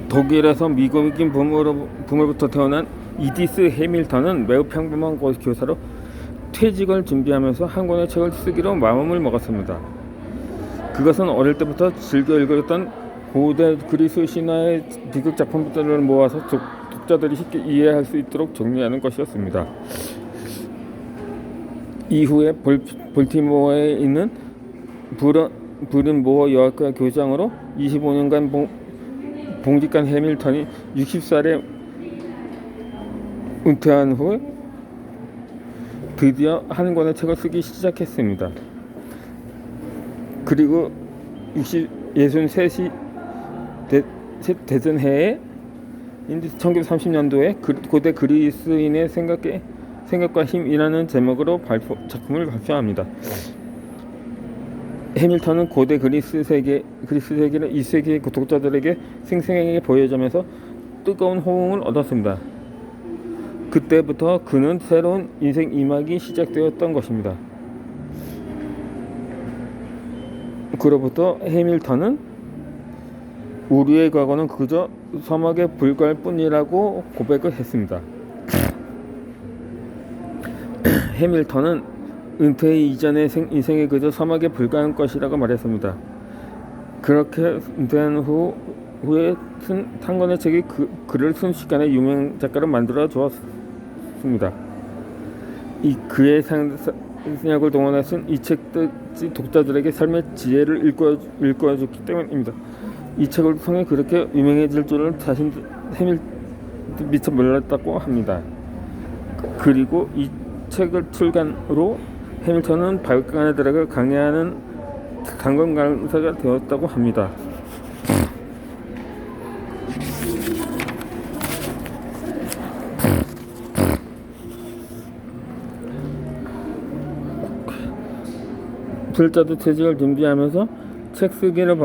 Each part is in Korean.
독일에서 미국인 부모로부터 태어난 이디스 해밀턴은 매우 평범한 교사로 퇴직을 준비하면서 한 권의 책을 쓰기로 마음을 먹었습니다. 그것은 어릴 때부터 즐겨 읽었던 고대 그리스 신화의 비극 작품들을 모아서 독자들이 쉽게 이해할 수 있도록 정리하는 것이었습니다. 이후에 볼티모어에 있는 브른모어 여학교 교장으로 25년간 봉직한 해밀턴이 60살에 은퇴한 후 드디어 한 권의 책을 쓰기 시작했습니다. 그리고 63시 대전 해에 1930년도에 고대 그리스인의 생각과 힘이라는 제목으로 작품을 발표합니다. 해밀턴은 고대 그리스 세계를 2세기의 독자들에게 생생하게 보여주면서 뜨거운 호응을 얻었습니다. 그때부터 그는 새로운 인생 2막이 시작되었던 것입니다. 그로부터 해밀턴은 우리의 과거는 그저 서막에 불과할 뿐이라고 고백을 했습니다. 해밀턴은 은퇴 이전의 인생이 그저 서막에 불과한 것이라고 말했습니다. 그렇게 은퇴한 후에 쓴 한 권의 책이 그를 순식간에 유명 작가로 만들어 주었습니다. 그의 생각을 동원해 쓴 이 책들이 독자들에게 삶의 지혜를 일깨워줬기 때문입니다. 이 책을 통해 그렇게 유명해질 줄을 미처 몰랐다고 합니다. 그리고 이 책을 출간으로 해밀턴은 박물관에 들어가 강의하는 단권 강사가 되었다고 합니다. 필자도 퇴직을 준비하면서 책 쓰기를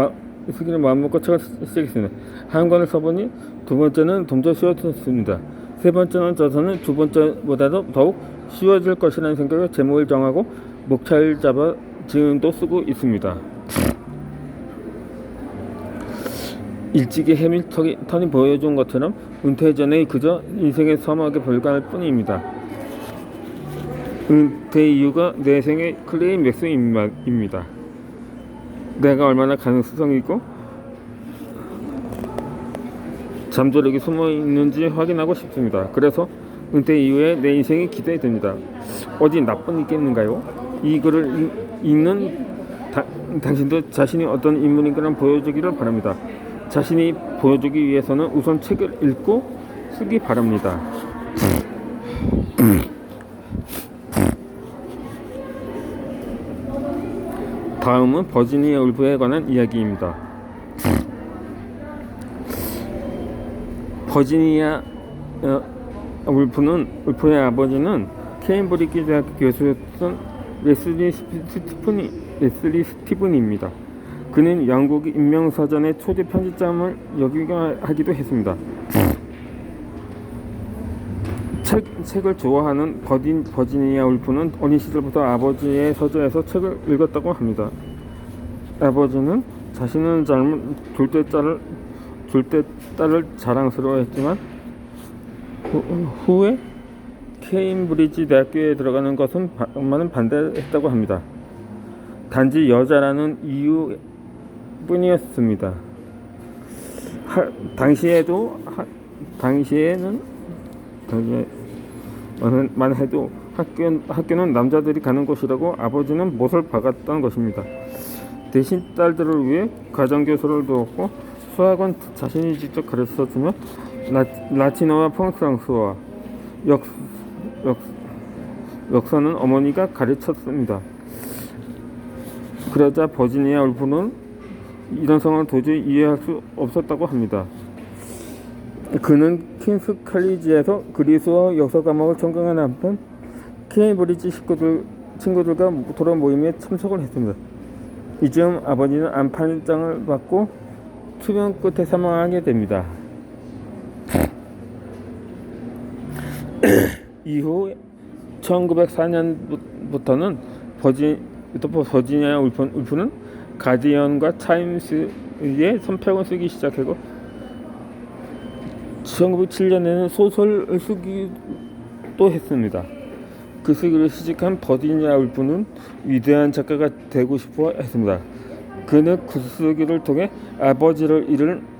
마음먹고 책을 시작했습니다. 한 권을 써보니 두 번째는 좀 더 쉬워졌습니다. 세 번째는 저서는 두 번째보다도 더욱 쉬워질 것이라는 생각에 제목을 정하고 목차를 잡아 지금도 쓰고 있습니다. 일찍이 해밀턴이 보여준 것처럼 은퇴 전에 그저 인생의 서막에 불과할 뿐입니다. 은퇴 이유가 내 생의 클라이맥스입니다. 내가 얼마나 가능성이 있고 잠재력이 숨어 있는지 확인하고 싶습니다. 그래서 은퇴 이후에 내 인생이 기대됩니다. 어디 나쁜 있겠는가요? 이 글을 읽는 당신도 자신이 어떤 인물인가를 보여주기를 바랍니다. 자신이 보여주기 위해서는 우선 책을 읽고 쓰기 바랍니다. 다음은 버지니아 울프에 관한 이야기입니다. 버지니아 울프의 아버지는 케임브리지 대학교 교수였던 레슬리 스티븐입니다. 그는 영국 인명사전의 초대 편집장을 역임하기도 했습니다. 책을 좋아하는 버지니아 울프는 어린 시절부터 아버지의 서재에서 책을 읽었다고 합니다. 아버지는 자신은 젊은 둘째 딸을 자랑스러워했지만 후에 케임브리지 대학교에 들어가는 것은 반대했다고 합니다. 단지 여자라는 이유뿐이었습니다. 당시에만 해도 학교는 남자들이 가는 곳이라고 아버지는 못을 박았던 것입니다. 대신 딸들을 위해 가정교사를 두었고 수학은 자신이 직접 가르쳐주며 라틴어와 프랑스어와 역사는 어머니가 가르쳤습니다. 그러자 버지니아 울프는 이런 상황을 도저히 이해할 수 없었다고 합니다. 그는 퀸스 칼리지에서 그리스어 역사 과목을 전공한 한편 케임브리지 친구들과 돌아 모임에 참석을 했습니다. 이쯤 아버지는 암판장을 받고 투병 끝에 사망하게 됩니다. 이후 1904년부터는 버지니아 울프는 가디언과 타임스에 선평을 쓰기 시작하고 1907년에는 소설을 쓰기도 했습니다. 그 시기를 시작한 버지니아 울프는 위대한 작가가 되고 싶어 했습니다. 그는 글쓰기를 통해 아버지를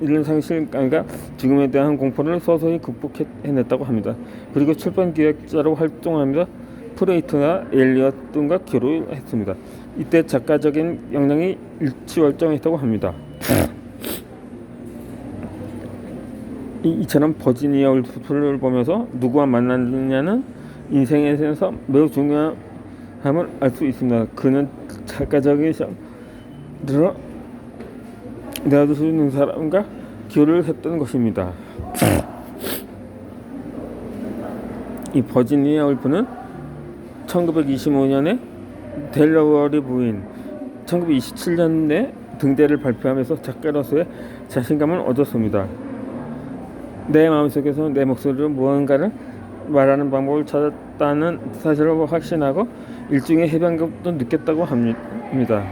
잃은 상실감과 죽음에 대한 공포를 서서히 극복해냈다고 합니다. 그리고 출판 기획자로 활동하면서 프레이트나 엘리엇 등과 결혼했습니다. 이때 작가적인 역량이 일취월장했다고 합니다. 이처럼 버지니아 울프를 보면서 누구와 만났느냐는 인생에서 매우 중요함을 알 수 있습니다. 그는 작가적인 내어둘 수 있는 사람과 교류를 했던 것입니다. 이 버지니아 울프는 1925년에 델러워리 부인, 1927년에 등대를 발표하면서 작가로서의 자신감을 얻었습니다. 내 마음속에서 내 목소리로 무언가를 말하는 방법을 찾았다는 사실을 확신하고 일종의 해방감도 느꼈다고 합니다.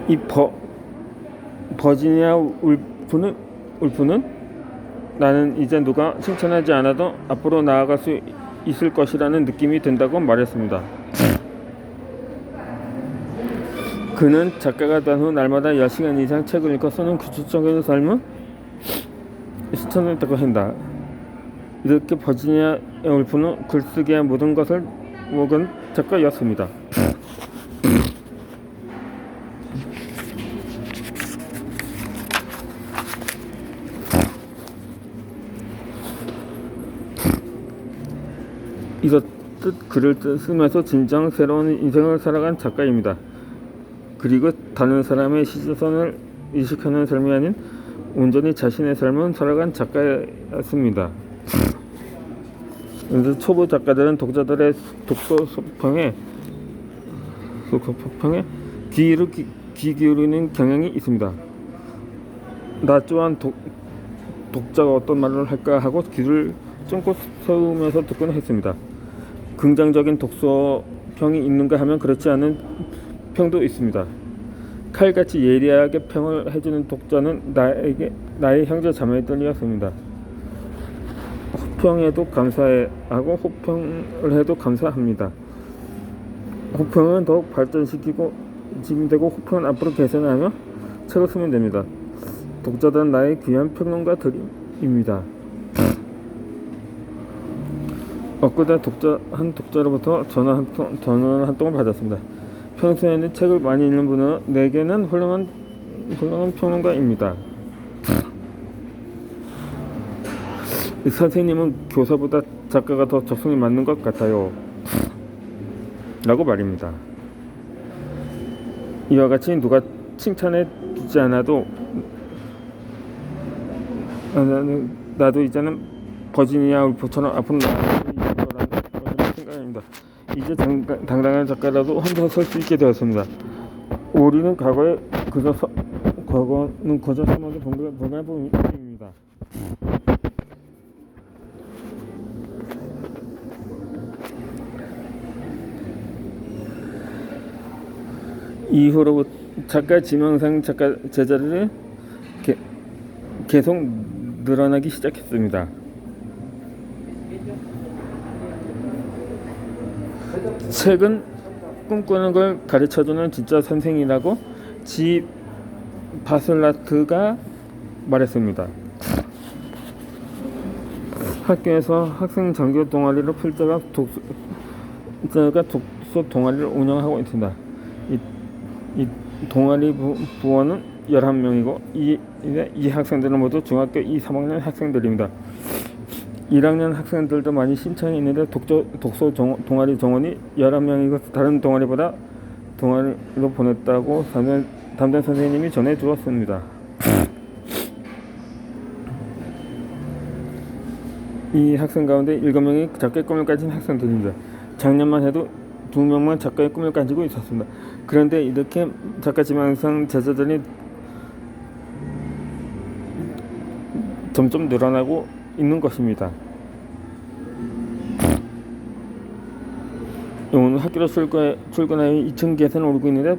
이 버지니아 울프는 나는 이제 누가 칭찬하지 않아도 앞으로 나아갈 수 있을 것이라는 느낌이 든다고 말했습니다. 그는 작가가 된 후 날마다 10시간 이상 책을 읽고 쓰는 규칙적인 삶을 실천했다고 한다. 이렇게 버지니아 울프는 글쓰기의 모든 것을 먹은 작가였습니다. 이렇듯 글을 쓰면서 진정 새로운 인생을 살아간 작가입니다. 그리고 다른 사람의 시선을 의식하는 삶이 아닌 온전히 자신의 삶을 살아간 작가였습니다. 그래서 초보 작가들은 독자들의 독서 소평에 귀 기울이는 경향이 있습니다. 나 또한 독자가 어떤 말을 할까 하고 귀를 쫑긋 세우면서 듣곤 했습니다. 긍정적인 독서평이 있는가 하면 그렇지 않은 평도 있습니다. 칼같이 예리하게 평을 해주는 독자는 나의 형제 자매들이었습니다. 호평에도 감사하고 호평을 해도 감사합니다. 호평은 더욱 발전시키고 진되고 호평은 앞으로 개선하며 책을 쓰면 됩니다. 독자들은 나의 귀한 평론가들입니다. 엊그제 한 독자로부터 전화를 한 통을 받았습니다. 평소에는 책을 많이 읽는 분은 내게는 훌륭한 평론가입니다. 선생님은 교사보다 작가가 더 적성에 맞는 것 같아요. 라고 말입니다. 이와 같이 누가 칭찬해 주지 않아도 나도 이제는 버지니아 울프처럼 앞으로 나아갈 거라는 생각입니다. 이제 당당한 작가라도 혼자 설 수 있게 되었습니다. 우리는 과거는 그저 사막의 불가능입니다. 이후로 작가 지명상 작가 제자들이 계속 늘어나기 시작했습니다. 책은 꿈꾸는 걸 가르쳐주는 진짜 선생이라고 지 바슬라트가 말했습니다. 학교에서 학생 정규 동아리로 필자가 독서 동아리를 운영하고 있습니다. 이 동아리 부원은 11명이고 이 학생들은 모두 중학교 2, 3학년 학생들입니다. 1학년 학생들도 많이 신청이 있는데 독서 동아리 정원이 11명이고 다른 동아리보다 동아리로 보냈다고 담당 선생님이 전해 주었습니다. 이 학생 가운데 7명이 작가의 꿈을 가진 학생들입니다. 작년만 해도 2명만 작가의 꿈을 가지고 있었습니다. 그런데 이렇게 작가 지망생 제자들이 점점 늘어나고 있는 것입니다. 오늘 학교로 출근하여 2층 계단을 오르고 있는데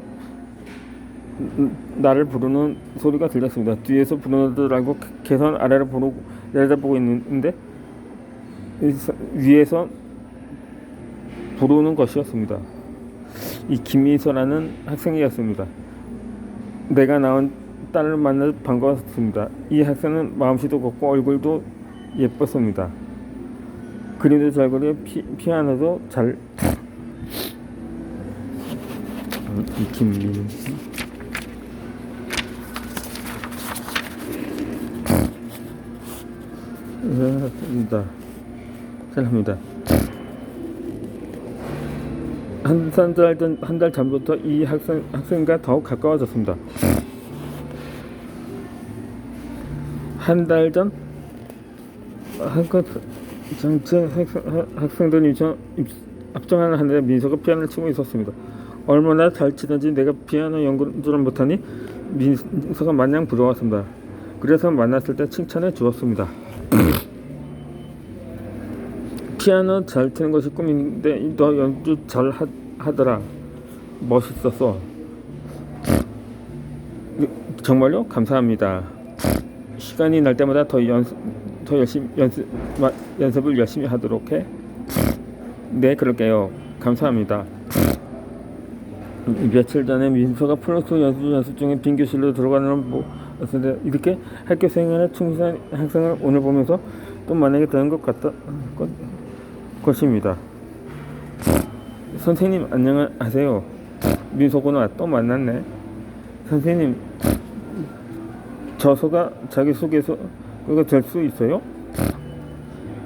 나를 부르는 소리가 들렸습니다. 뒤에서 부르는 줄 알고 개선 아래를 내려다보고 있는데 위에서 부르는 것이었습니다. 이 김미서라는 학생이었습니다. 내가 낳은 딸을 만나 반가웠습니다. 이 학생은 마음씨도 곱고 얼굴도 예뻤습니다. 그림도 잘 그려 피아노도 잘 이 김미 잘합니다. 한 달 전부터 이 학생과 더욱 가까워졌습니다. 한 달 전 학생들이 합정하는 한데 민서가 피아노를 치고 있었습니다. 얼마나 잘 치든지 내가 피아노 연주를 못하니 민서가 마냥 부러웠습니다. 그래서 만났을 때 칭찬해 주었습니다. 피아노 잘 치는 것이 꿈인데 너 연주 잘 하더라. 멋있었어. 정말요? 감사합니다. 시간이 날 때마다 더 열심히 연습을 열심히 하도록 해. 네, 그럴게요. 감사합니다. 며칠 전에 민서가 플러스 연습 중에 빈 교실로 들어가는 모습인데 이렇게 학교 생활에 충실한 학생을 오늘 보면서 또 만나게 되는 것입니다. 선생님 안녕하세요. 민서구나. 또 만났네. 선생님, 저서가 자기소개서가 될 수 있어요?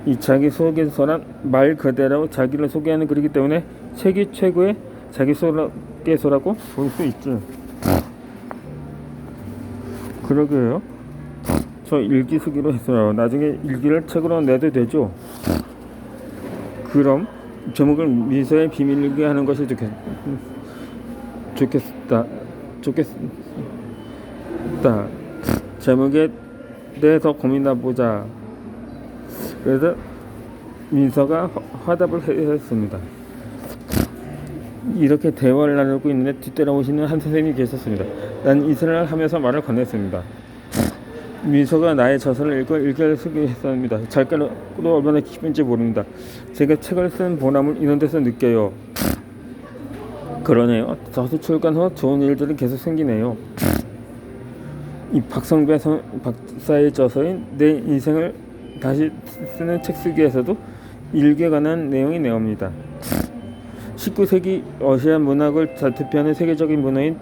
이 자기소개서란 말 그대로 자기를 소개하는 글이기 때문에 세계 최고의 자기소개서라고 볼 수 있죠. 그러게요. 저 일기 쓰기로 했어요. 나중에 일기를 책으로 내도 되죠? 그럼 제목을 민서의 비밀일기 하는 것이 좋겠다. 제목에 대해서 고민해보자. 그래서 민서가 화답을 했습니다. 이렇게 대화를 나누고 있는데 뒤따라오시는 한 선생님이 계셨습니다. 난 이슬을 하면서 말을 건넸습니다. 민서가 나의 저서를 읽고 일기를 쓰기로 했습니다. 작가로 얼마나 기쁜지 모릅니다. 제가 책을 쓴 보람을 이런 데서 느껴요. 그러네요. 저서 출간 후 좋은 일들이 계속 생기네요. 이 박성배 박사의 저서인 내 인생을 다시 쓰는 책 쓰기에서도 일기에 관한 내용이 나옵니다. 19세기 러시아 문학을 대표하는 세계적인 문화인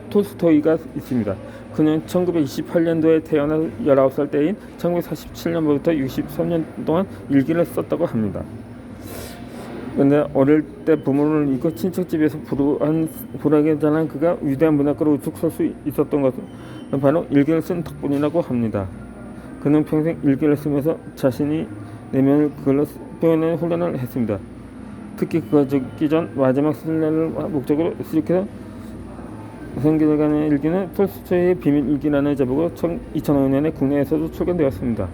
톨스토이가 있습니다. 그는 1928년도에 태어나 19살 때인 1947년부터 63년 동안 일기를 썼다고 합니다. 그런데 어릴 때 부모를 잃고 친척집에서 불하게 자란 그가 위대한 문학가로 우뚝 설 수 있었던 것은 바로 일기를 쓴 덕분이라고 합니다. 그는 평생 일기를 쓰면서 자신이 내면을 글로 표현하는 훈련을 했습니다. 특히 그가 죽기 전 마지막 순례를 목적으로 수록해서 생겨가는 일기는 톨스토이의 비밀 일기라는 제목으로 2005년에 국내에서도 출간되었습니다.